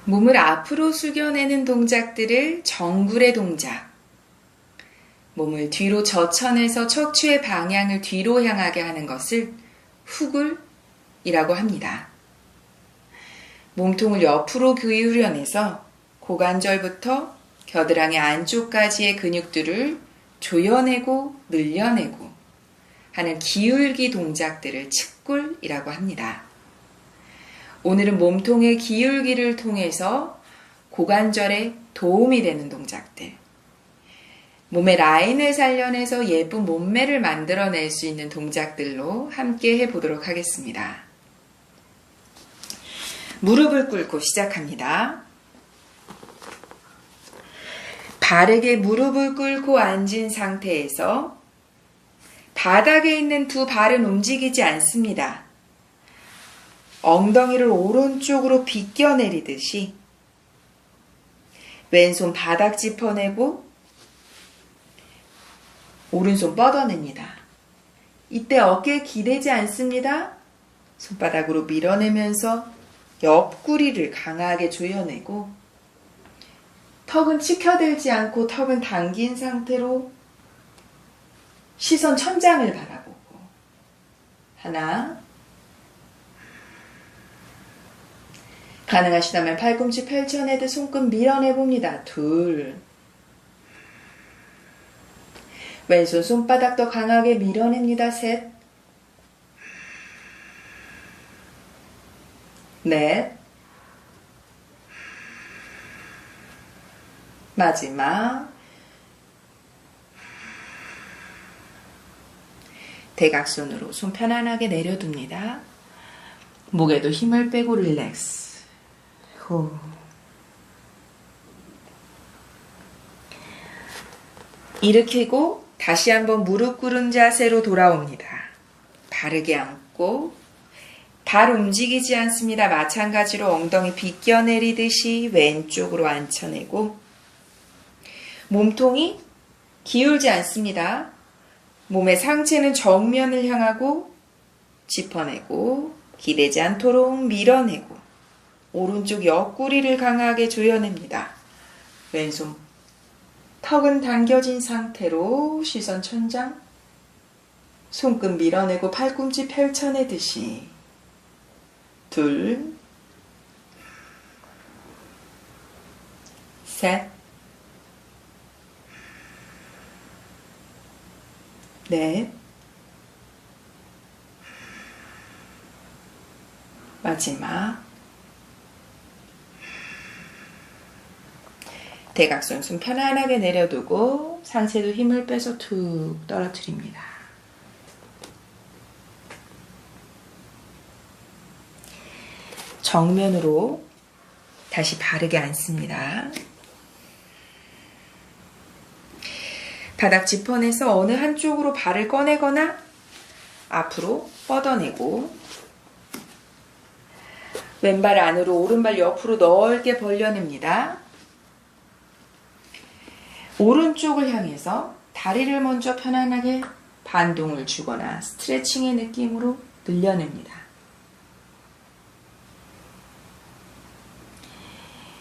몸을 앞으로 숙여내는 동작들을 정굴의 동작, 몸을 뒤로 젖혀내서 척추의 방향을 뒤로 향하게 하는 것을 후굴이라고 합니다. 몸통을 옆으로 기울여내서 고관절부터 겨드랑이 안쪽까지의 근육들을 조여내고 늘려내고 하는 기울기 동작들을 측굴이라고 합니다. 오늘은 몸통의 기울기를 통해서 고관절에 도움이 되는 동작들, 몸의 라인을 살려내서 예쁜 몸매를 만들어낼 수 있는 동작들로 함께 해보도록 하겠습니다. 무릎을 꿇고 시작합니다. 바르게 무릎을 꿇고 앉은 상태에서 바닥에 있는 두 발은 움직이지 않습니다. 엉덩이를 오른쪽으로 비껴내리듯이 왼손 바닥 짚어내고 오른손 뻗어냅니다. 이때 어깨에 기대지 않습니다. 손바닥으로 밀어내면서 옆구리를 강하게 조여내고 턱은 치켜들지 않고 턱은 당긴 상태로 시선 천장을 바라보고 하나, 가능하시다면 팔꿈치 펼쳐내듯 손끝 밀어내봅니다. 둘, 왼손 손바닥 더 강하게 밀어냅니다. 셋, 넷, 마지막 대각선으로 손 편안하게 내려둡니다. 목에도 힘을 빼고 릴렉스. 후. 일으키고 다시 한번 무릎 꿇은 자세로 돌아옵니다. 바르게 앉고 발 움직이지 않습니다. 마찬가지로 엉덩이 비껴내리듯이 왼쪽으로 앉혀내고 몸통이 기울지 않습니다. 몸의 상체는 정면을 향하고 짚어내고 기대지 않도록 밀어내고 오른쪽 옆구리를 강하게 조여냅니다. 왼손 턱은 당겨진 상태로 시선 천장, 손끝 밀어내고 팔꿈치 펼쳐내듯이 둘, 셋, 넷, 마지막 대각선 숨 편안하게 내려두고 상체도 힘을 빼서 툭 떨어뜨립니다. 정면으로 다시 바르게 앉습니다. 바닥 짚어내서 어느 한쪽으로 발을 꺼내거나 앞으로 뻗어내고 왼발 안으로 오른발 옆으로 넓게 벌려냅니다. 오른쪽을 향해서 다리를 먼저 편안하게 반동을 주거나 스트레칭의 느낌으로 늘려냅니다.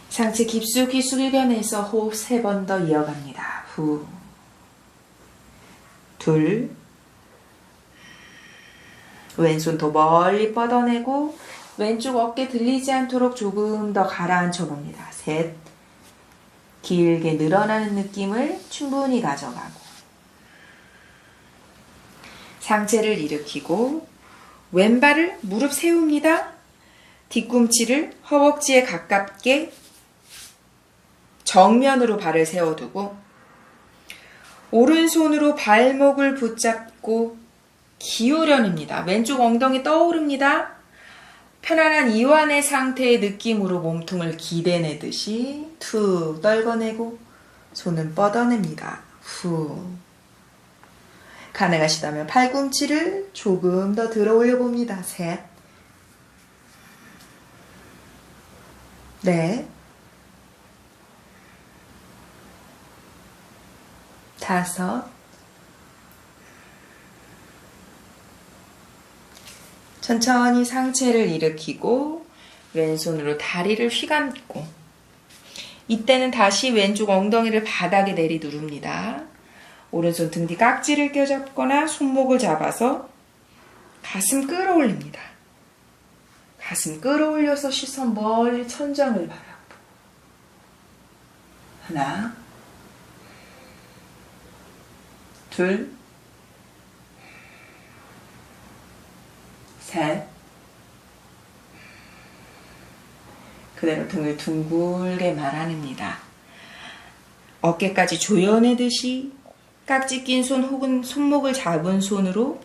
상체 깊숙이 숙여내서 호흡 3번 더 이어갑니다. 후, 둘, 왼손 더 멀리 뻗어내고 왼쪽 어깨 들리지 않도록 조금 더 가라앉혀 봅니다. 셋, 길게 늘어나는 느낌을 충분히 가져가고 상체를 일으키고 왼발을 무릎 세웁니다. 뒤꿈치를 허벅지에 가깝게 정면으로 발을 세워두고 오른손으로 발목을 붙잡고 기울여냅니다. 왼쪽 엉덩이 떠오릅니다. 편안한 이완의 상태의 느낌으로 몸통을 기대내듯이 툭 떨궈내고 손은 뻗어냅니다. 후. 가능하시다면 팔꿈치를 조금 더 들어 올려봅니다. 셋, 넷, 다섯, 천천히 상체를 일으키고 왼손으로 다리를 휘감고 이때는 다시 왼쪽 엉덩이를 바닥에 내리 누릅니다. 오른손 등 뒤 깍지를 껴잡거나 손목을 잡아서 가슴 끌어올립니다. 가슴 끌어올려서 시선 멀리 천장을 바라보고 하나, 둘, 셋. 그대로 등을 둥글게 말아냅니다. 어깨까지 조여내듯이 깍지 낀 손 혹은 손목을 잡은 손으로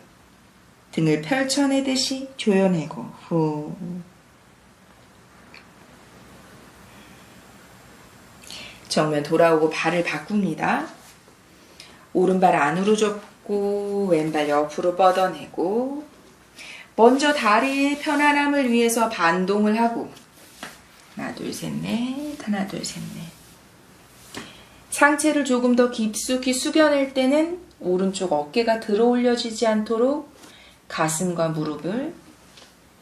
등을 펼쳐내듯이 조여내고 후. 정면 돌아오고 발을 바꿉니다. 오른발 안으로 접고 왼발 옆으로 뻗어내고 먼저 다리의 편안함을 위해서 반동을 하고 하나 둘 셋 넷 하나 둘 셋 넷 상체를 조금 더 깊숙이 숙여낼 때는 오른쪽 어깨가 들어 올려지지 않도록 가슴과 무릎을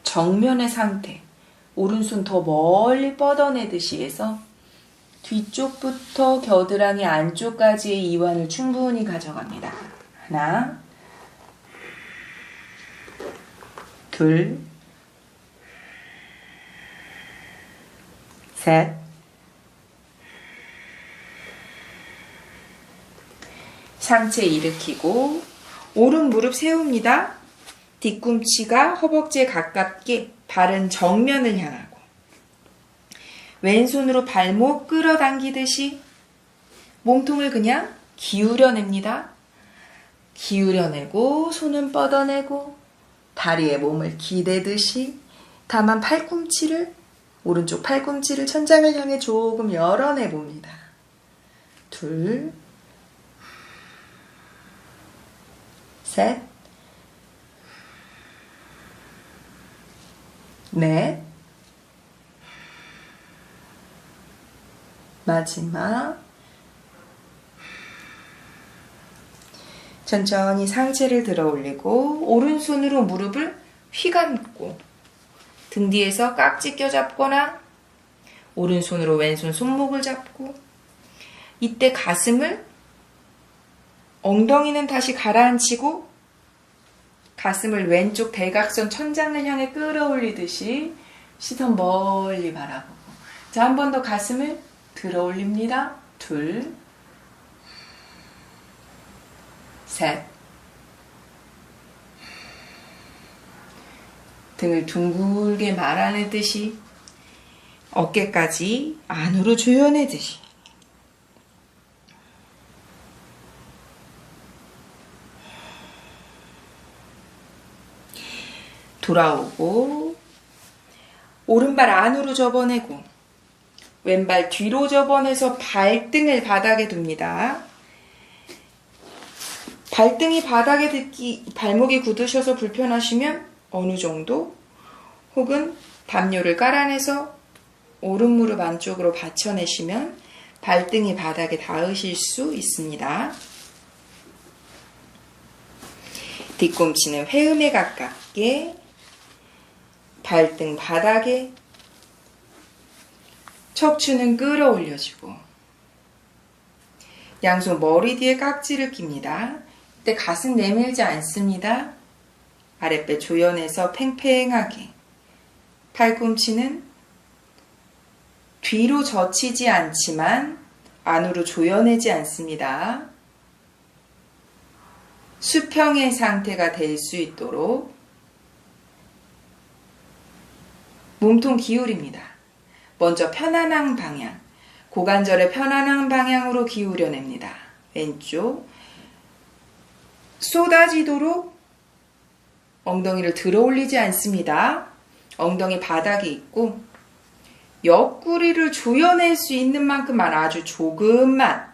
정면의 상태 오른손 더 멀리 뻗어내듯이 해서 뒤쪽부터 겨드랑이 안쪽까지의 이완을 충분히 가져갑니다. 하나 둘 셋 상체 일으키고 오른 무릎 세웁니다. 뒤꿈치가 허벅지에 가깝게 발은 정면을 향하고 왼손으로 발목 끌어당기듯이 몸통을 그냥 기울여냅니다. 기울여내고 손은 뻗어내고 다리에 몸을 기대듯이 다만 오른쪽 팔꿈치를 천장을 향해 조금 열어내봅니다. 둘, 셋, 넷, 마지막 천천히 상체를 들어 올리고 오른손으로 무릎을 휘감고 등 뒤에서 깍지 껴잡거나 오른손으로 왼손 손목을 잡고 이때 가슴을 엉덩이는 다시 가라앉히고 가슴을 왼쪽 대각선 천장을 향해 끌어올리듯이 시선 멀리 바라보고 자, 한 번 더 가슴을 들어 올립니다. 둘, 셋 등을 둥글게 말아내듯이 어깨까지 안으로 조여내듯이 돌아오고 오른발 안으로 접어내고 왼발 뒤로 접어내서 발등을 바닥에 둡니다. 발등이 바닥에 닿기 발목이 굳으셔서 불편하시면 어느 정도 혹은 담요를 깔아내서 오른 무릎 안쪽으로 받쳐내시면 발등이 바닥에 닿으실 수 있습니다. 뒤꿈치는 회음에 가깝게 발등 바닥에 척추는 끌어올려주고 양손 머리 뒤에 깍지를 낍니다. 이때 가슴 내밀지 않습니다. 아랫배 조여내서 팽팽하게 팔꿈치는 뒤로 젖히지 않지만 안으로 조여내지 않습니다. 수평의 상태가 될 수 있도록 몸통 기울입니다. 먼저 편안한 방향, 고관절의 편안한 방향으로 기울여냅니다. 왼쪽 쏟아지도록 엉덩이를 들어 올리지 않습니다. 엉덩이 바닥에 있고 옆구리를 조여낼 수 있는 만큼만 아주 조금만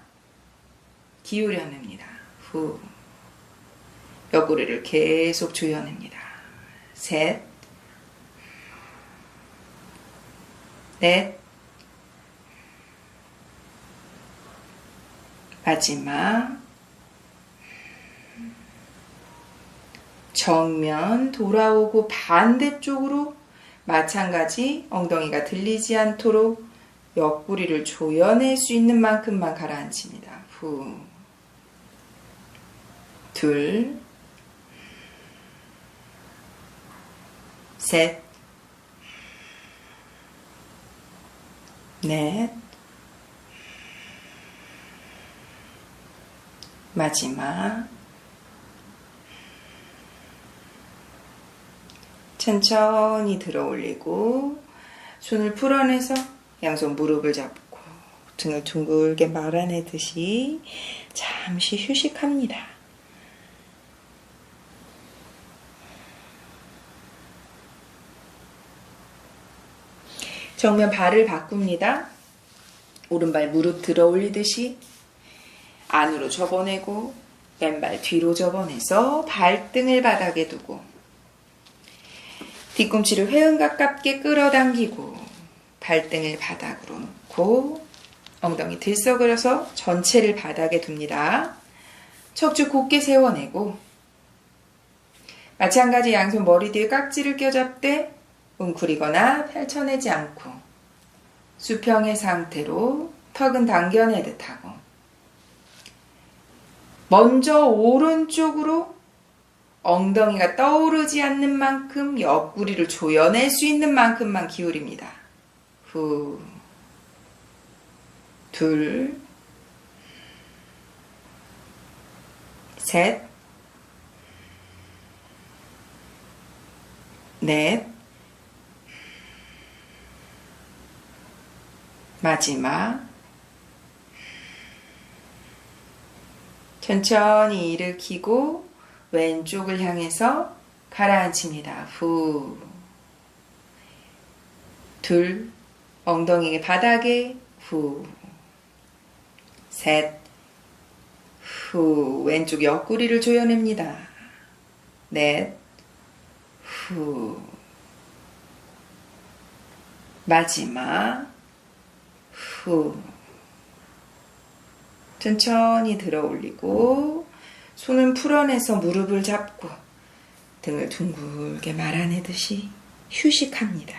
기울여냅니다. 후. 옆구리를 계속 조여냅니다. 셋, 넷, 마지막 정면 돌아오고 반대쪽으로 마찬가지 엉덩이가 들리지 않도록 옆구리를 조여낼 수 있는 만큼만 가라앉힙니다. 후. 둘, 셋, 넷, 마지막. 천천히 들어 올리고 손을 풀어내서 양손 무릎을 잡고 등을 둥글게 말아내듯이 잠시 휴식합니다. 정면 발을 바꿉니다. 오른발 무릎 들어 올리듯이 안으로 접어내고 왼발 뒤로 접어내서 발등을 바닥에 두고 뒤꿈치를 회음 가깝게 끌어당기고 발등을 바닥으로 놓고 엉덩이 들썩여서 전체를 바닥에 둡니다. 척추 곧게 세워내고 마찬가지 양손 머리 뒤에 깍지를 껴잡되 웅크리거나 펼쳐내지 않고 수평의 상태로 턱은 당겨내듯 하고 먼저 오른쪽으로 엉덩이가 떠오르지 않는 만큼 옆구리를 조여낼 수 있는 만큼만 기울입니다. 후, 둘, 셋, 넷, 마지막. 천천히 일으키고 왼쪽을 향해서 가라앉힙니다. 후. 둘, 엉덩이 바닥에 후. 셋, 후. 왼쪽 옆구리를 조여냅니다. 넷, 후. 마지막. 후. 천천히 들어 올리고 손은 풀어내서 무릎을 잡고 등을 둥글게 말아내듯이 휴식합니다.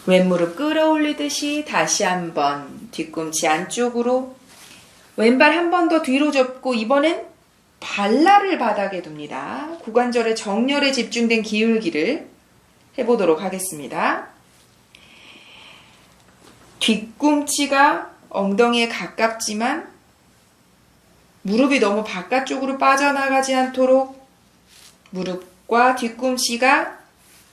왼무릎 끌어올리듯이 다시 한번 뒤꿈치 안쪽으로 왼발 한 번 더 뒤로 접고 이번엔 발날을 바닥에 둡니다. 고관절의 정렬에 집중된 기울기를 해보도록 하겠습니다. 뒤꿈치가 엉덩이에 가깝지만 무릎이 너무 바깥쪽으로 빠져나가지 않도록 무릎과 뒤꿈치가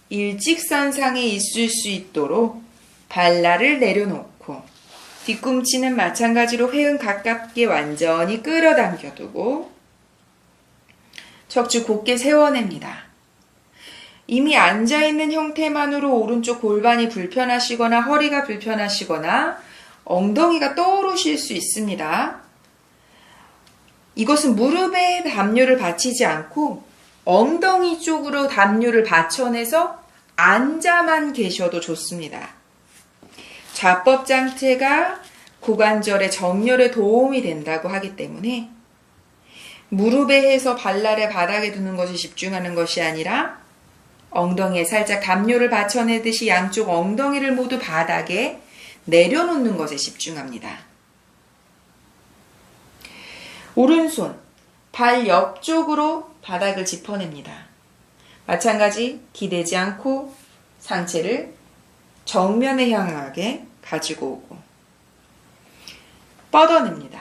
일직선상에 있을 수 있도록 발날을 내려놓고 뒤꿈치는 마찬가지로 회음 가깝게 완전히 끌어당겨두고 척추 곧게 세워냅니다. 이미 앉아있는 형태만으로 오른쪽 골반이 불편하시거나 허리가 불편하시거나 엉덩이가 떠오르실 수 있습니다. 이것은 무릎에 담요를 받치지 않고 엉덩이 쪽으로 담요를 받쳐내서 앉아만 계셔도 좋습니다. 좌법 장체가 고관절의 정렬에 도움이 된다고 하기 때문에 무릎에 해서 발날에 바닥에 두는 것에 집중하는 것이 아니라 엉덩이에 살짝 담요를 받쳐내듯이 양쪽 엉덩이를 모두 바닥에 내려놓는 것에 집중합니다. 오른손, 발 옆쪽으로 바닥을 짚어냅니다. 마찬가지 기대지 않고 상체를 정면에 향하게 가지고 오고 뻗어냅니다.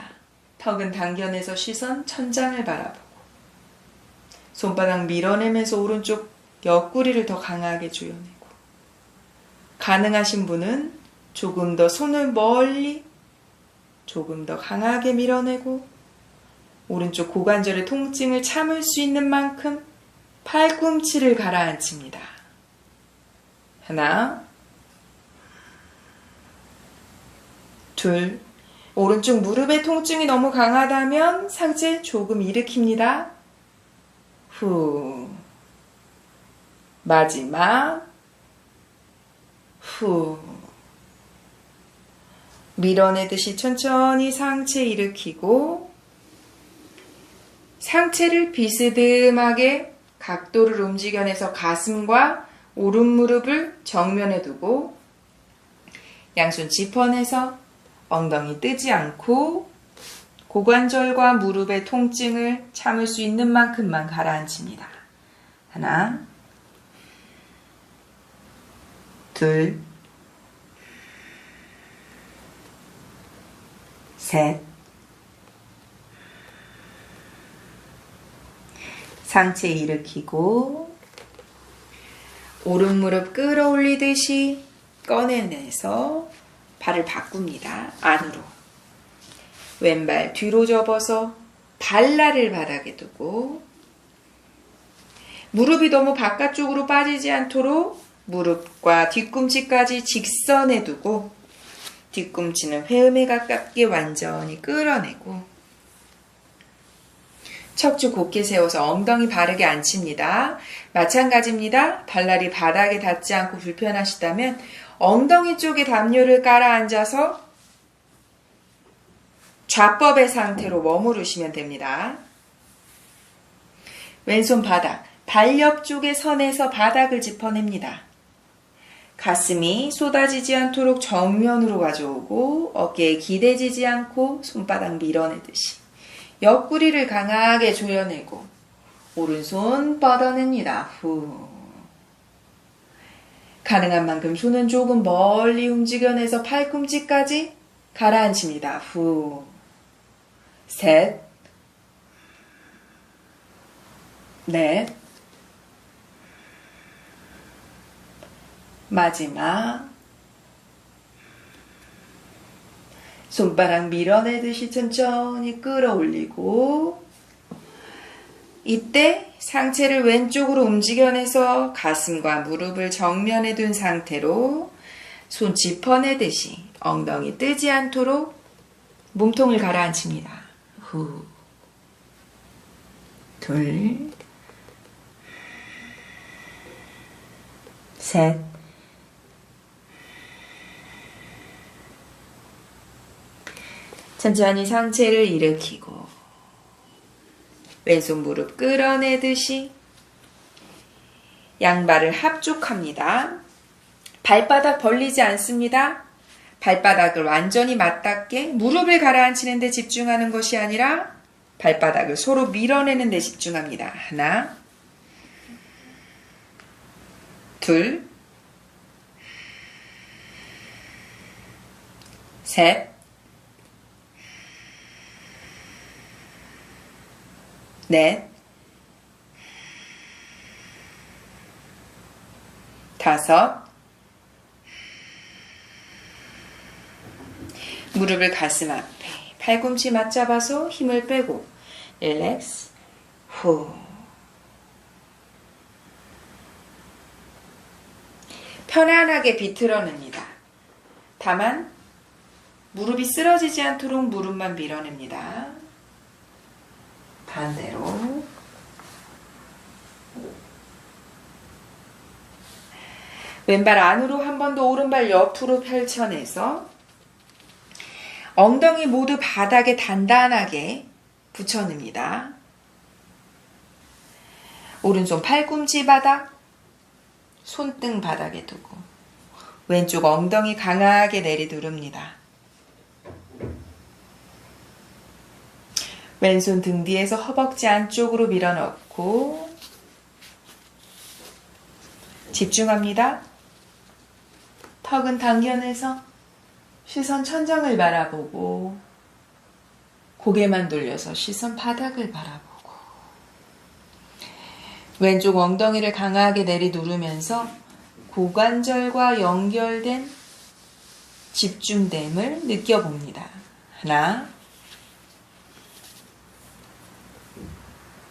턱은 당겨내서 시선 천장을 바라보고 손바닥 밀어내면서 오른쪽 옆구리를 더 강하게 조여내고 가능하신 분은 조금 더 손을 멀리 조금 더 강하게 밀어내고 오른쪽 고관절의 통증을 참을 수 있는 만큼 팔꿈치를 가라앉힙니다. 하나, 둘, 오른쪽 무릎의 통증이 너무 강하다면 상체 조금 일으킵니다. 후, 마지막, 후, 밀어내듯이 천천히 상체 일으키고 상체를 비스듬하게 각도를 움직여내서 가슴과 오른 무릎을 정면에 두고 양손 짚어내서 엉덩이 뜨지 않고 고관절과 무릎의 통증을 참을 수 있는 만큼만 가라앉힙니다. 하나, 둘, 셋. 상체 일으키고 오른 무릎 끌어올리듯이 꺼내내서 발을 바꿉니다. 안으로. 왼발 뒤로 접어서 발날을 바닥에 두고 무릎이 너무 바깥쪽으로 빠지지 않도록 무릎과 뒤꿈치까지 직선에 두고 뒤꿈치는 회음에 가깝게 완전히 끌어내고 척추 곧게 세워서 엉덩이 바르게 앉힙니다. 마찬가지입니다. 발날이 바닥에 닿지 않고 불편하시다면 엉덩이 쪽에 담요를 깔아 앉아서 좌법의 상태로 머무르시면 됩니다. 왼손 바닥, 발 옆쪽의 선에서 바닥을 짚어냅니다. 가슴이 쏟아지지 않도록 정면으로 가져오고 어깨에 기대지지 않고 손바닥 밀어내듯이 옆구리를 강하게 조여내고 오른손 뻗어냅니다. 후. 가능한 만큼 손은 조금 멀리 움직여내서 팔꿈치까지 가라앉힙니다. 후. 셋, 넷, 마지막 손바닥 밀어내듯이 천천히 끌어올리고 이때 상체를 왼쪽으로 움직여내서 가슴과 무릎을 정면에 둔 상태로 손 짚어내듯이 엉덩이 뜨지 않도록 몸통을 가라앉힙니다. 후, 둘, 셋, 천천히 상체를 일으키고 왼손 무릎 끌어내듯이 양발을 합족합니다. 발바닥 벌리지 않습니다. 발바닥을 완전히 맞닿게 무릎을 가라앉히는 데 집중하는 것이 아니라 발바닥을 서로 밀어내는 데 집중합니다. 하나, 둘, 셋, 넷, 다섯, 무릎을 가슴 앞에 팔꿈치 맞잡아서 힘을 빼고 릴렉스, 후. 편안하게 비틀어냅니다. 다만 무릎이 쓰러지지 않도록 무릎만 밀어냅니다. 반대로 왼발 안으로 한 번 더 오른발 옆으로 펼쳐내서 엉덩이 모두 바닥에 단단하게 붙여냅니다. 오른손 팔꿈치 바닥, 손등 바닥에 두고 왼쪽 엉덩이 강하게 내리누릅니다. 왼손 등 뒤에서 허벅지 안쪽으로 밀어넣고 집중합니다. 턱은 당겨내서 시선 천장을 바라보고 고개만 돌려서 시선 바닥을 바라보고 왼쪽 엉덩이를 강하게 내리누르면서 고관절과 연결된 집중됨을 느껴봅니다. 하나,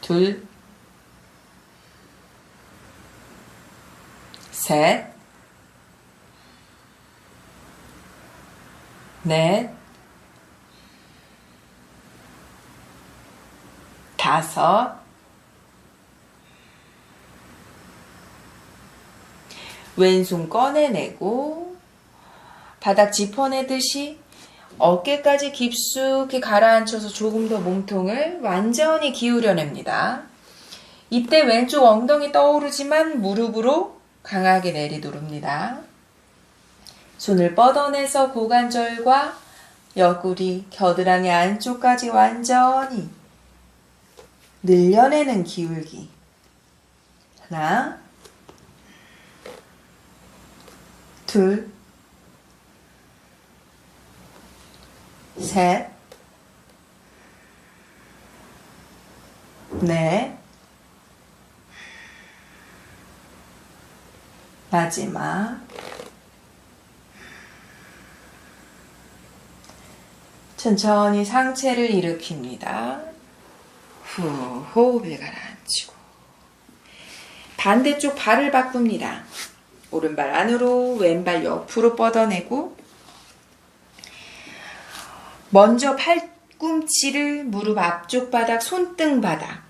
둘, 셋, 넷, 다섯, 왼손 꺼내내고 바닥 짚어내듯이 어깨까지 깊숙이 가라앉혀서 조금 더 몸통을 완전히 기울여냅니다. 이때 왼쪽 엉덩이 떠오르지만 무릎으로 강하게 내리누릅니다. 손을 뻗어내서 고관절과 옆구리, 겨드랑이 안쪽까지 완전히 늘려내는 기울기. 하나, 둘, 셋, 넷, 마지막. 천천히 상체를 일으킵니다. 후, 호흡을 가라앉히고. 반대쪽 발을 바꿉니다. 오른발 안으로, 왼발 옆으로 뻗어내고, 먼저 팔꿈치를 무릎 앞쪽 바닥, 손등 바닥,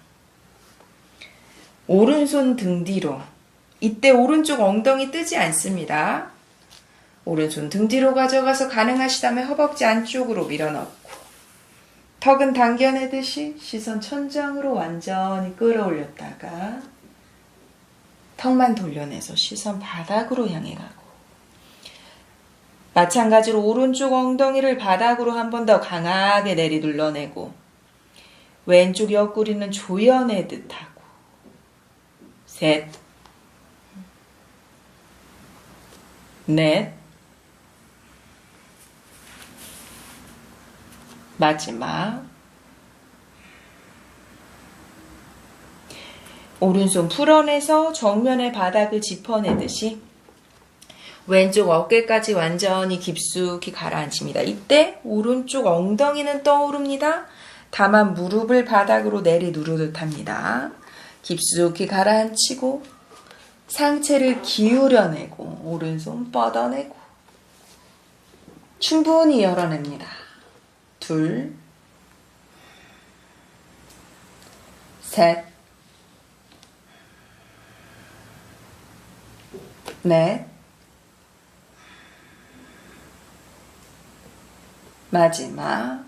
오른손 등 뒤로. 이때 오른쪽 엉덩이 뜨지 않습니다. 오른손 등 뒤로 가져가서 가능하시다면 허벅지 안쪽으로 밀어넣고, 턱은 당겨내듯이 시선 천장으로 완전히 끌어올렸다가 턱만 돌려내서 시선 바닥으로 향해 가고, 마찬가지로 오른쪽 엉덩이를 바닥으로 한 번 더 강하게 내리눌러내고, 왼쪽 옆구리는 조여내듯 하고, 셋, 넷, 마지막. 오른손 풀어내서 정면의 바닥을 짚어내듯이 왼쪽 어깨까지 완전히 깊숙이 가라앉힙니다. 이때 오른쪽 엉덩이는 떠오릅니다. 다만 무릎을 바닥으로 내리누르듯 합니다. 깊숙이 가라앉히고 상체를 기울여내고 오른손 뻗어내고 충분히 열어냅니다. 둘, 셋, 넷, 마지막.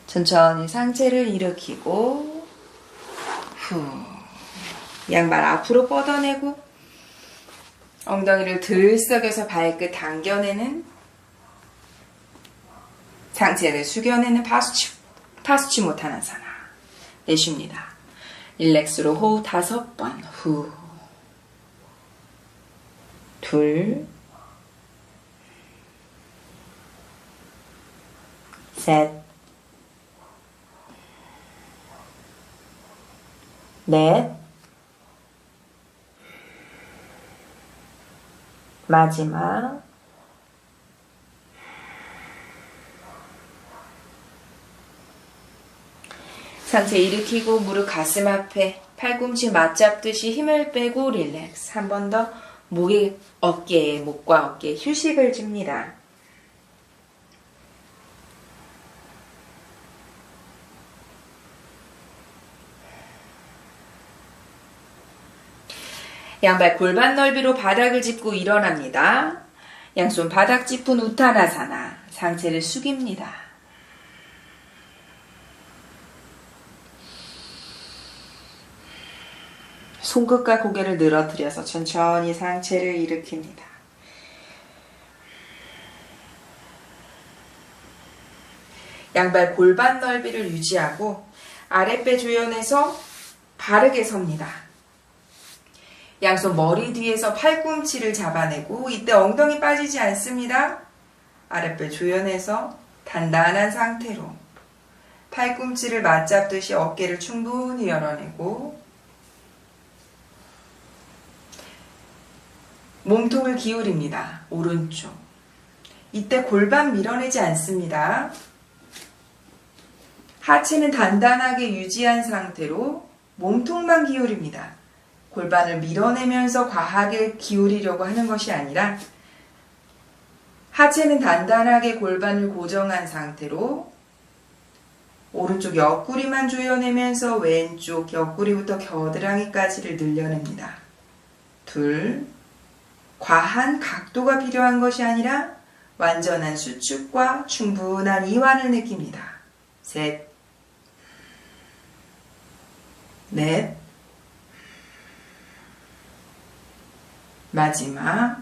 천천히 상체를 일으키고 후, 양발 앞으로 뻗어내고 엉덩이를 들썩여서 발끝 당겨내는, 상체를 숙여내는 파수치모타나사나. 내쉽니다. 릴렉스로 호흡 5번. 후, 둘, 셋, 넷, 마지막. 상체 일으키고 무릎 가슴 앞에 팔꿈치 맞잡듯이 힘을 빼고 릴렉스. 한 번 더 목과 어깨에 휴식을 줍니다. 양발 골반 넓이로 바닥을 짚고 일어납니다. 양손 바닥 짚은 우타나사나. 상체를 숙입니다. 손끝과 고개를 늘어뜨려서 천천히 상체를 일으킵니다. 양발 골반 넓이를 유지하고 아랫배 조여내서 바르게 섭니다. 양손 머리 뒤에서 팔꿈치를 잡아내고 이때 엉덩이 빠지지 않습니다. 아랫배 조여내서 단단한 상태로 팔꿈치를 맞잡듯이 어깨를 충분히 열어내고 몸통을 기울입니다. 오른쪽. 이때 골반 밀어내지 않습니다. 하체는 단단하게 유지한 상태로 몸통만 기울입니다. 골반을 밀어내면서 과하게 기울이려고 하는 것이 아니라 하체는 단단하게 골반을 고정한 상태로 오른쪽 옆구리만 조여내면서 왼쪽 옆구리부터 겨드랑이까지를 늘려냅니다. 둘, 과한 각도가 필요한 것이 아니라 완전한 수축과 충분한 이완을 느낍니다. 셋, 넷, 마지막.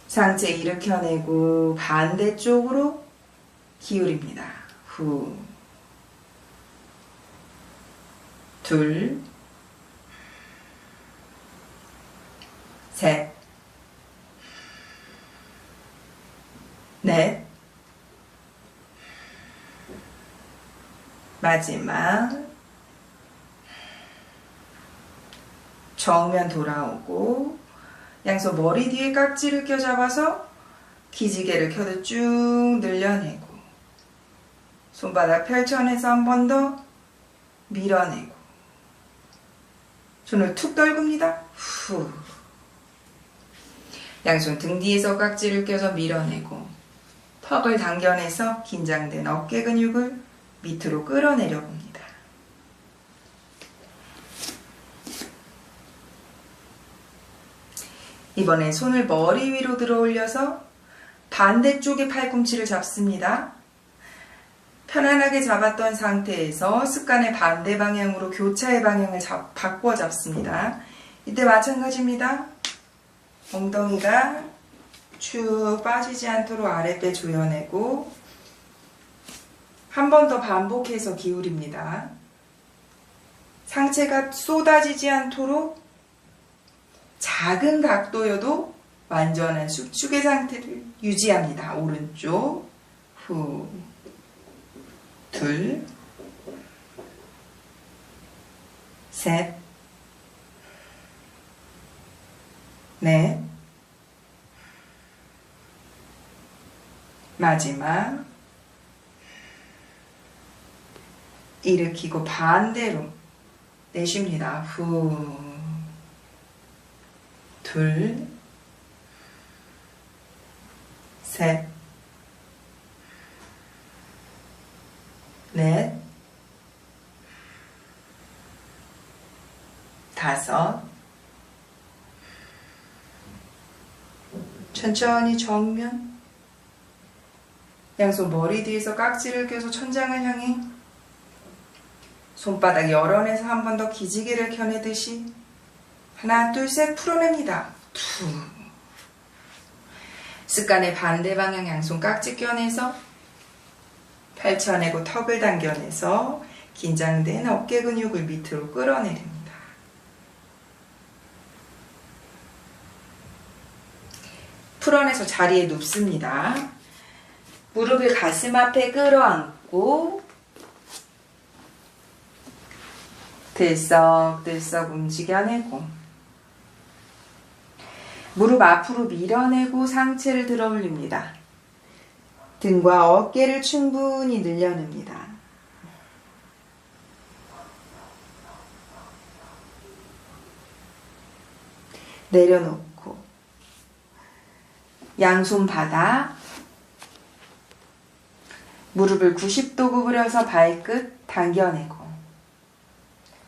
상체 일으켜내고 반대쪽으로 기울입니다. 후, 둘, 셋, 넷, 마지막. 정면 돌아오고 양손 머리 뒤에 깍지를 껴잡아서 기지개를 켜듯 쭉 늘려내고 손바닥 펼쳐내서 한 번 더 밀어내고 손을 툭 떨굽니다. 후. 양손 등 뒤에서 깍지를 껴서 밀어내고 턱을 당겨내서 긴장된 어깨 근육을 밑으로 끌어내려 봅니다. 이번엔 손을 머리 위로 들어 올려서 반대쪽의 팔꿈치를 잡습니다. 편안하게 잡았던 상태에서 습관의 반대 방향으로 교차의 방향을 바꿔 잡습니다. 이때 마찬가지입니다. 엉덩이가 쭉 빠지지 않도록 아랫배 조여내고 한 번 더 반복해서 기울입니다. 상체가 쏟아지지 않도록 작은 각도여도 완전한 수축의 상태를 유지합니다. 오른쪽, 후, 둘, 셋, 넷, 마지막. 일으키고 반대로 내쉽니다. 후, 둘, 셋, 넷, 다섯. 천천히 정면. 양손 머리 뒤에서 깍지를 껴서 천장을 향해 손바닥 열어내서 한 번 더 기지개를 켜내듯이 하나, 둘, 셋 풀어냅니다. 투. 습관의 반대 방향 양손 깍지 껴내서 펼쳐내고 턱을 당겨내서 긴장된 어깨 근육을 밑으로 끌어내립니다. 풀어내서 자리에 눕습니다. 무릎을 가슴 앞에 끌어안고 들썩들썩 움직여내고 무릎 앞으로 밀어내고 상체를 들어 올립니다. 등과 어깨를 충분히 늘려냅니다. 내려놓고 양손 바닥 무릎을 90도 구부려서 발끝 당겨내고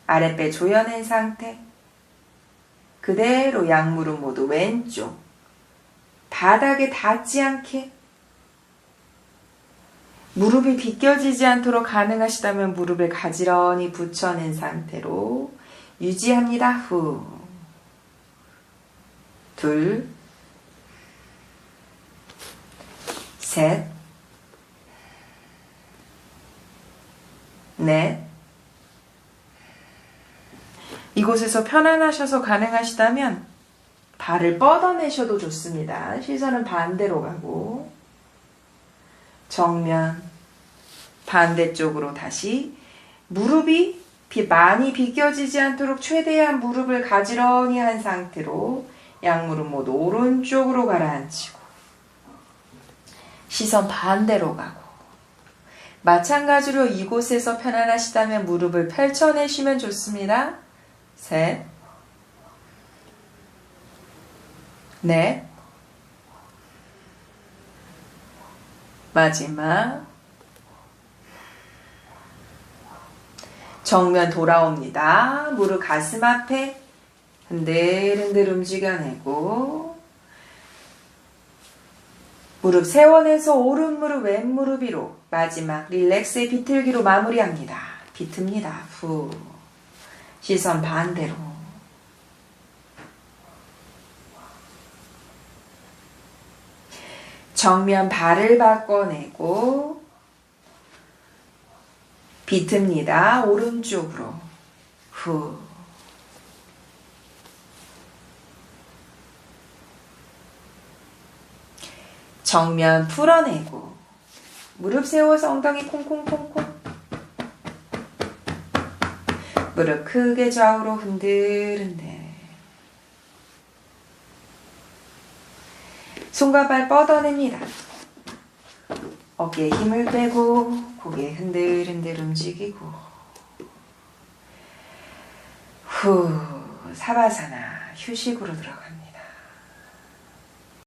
아랫배 조여낸 상태. 그대로 양무릎 모두 왼쪽. 바닥에 닿지 않게. 무릎이 비껴지지 않도록 가능하시다면 무릎을 가지런히 붙여낸 상태로 유지합니다. 후. 둘. 셋. 넷. 이곳에서 편안하셔서 가능하시다면 발을 뻗어내셔도 좋습니다. 시선은 반대로 가고 정면 반대쪽으로 다시 무릎이 많이 비껴지지 않도록 최대한 무릎을 가지런히 한 상태로 양무릎 모두 오른쪽으로 가라앉히고 시선 반대로 가고 마찬가지로 이곳에서 편안하시다면 무릎을 펼쳐내시면 좋습니다. 셋, 넷, 마지막. 정면 돌아옵니다. 무릎 가슴 앞에 흔들흔들 움직여내고 무릎 세워내서 오른 무릎 왼 무릎 위로 마지막 릴렉스의 비틀기로 마무리합니다. 비틉니다. 후. 시선 반대로. 정면 발을 바꿔내고 비틉니다. 오른쪽으로. 후. 정면 풀어내고 무릎 세워서 엉덩이 콩콩콩콩 무릎 크게 좌우로 흔들흔들 손과 발 뻗어냅니다. 어깨에 힘을 빼고 고개 흔들흔들 움직이고 후 사바사나 휴식으로 들어갑니다.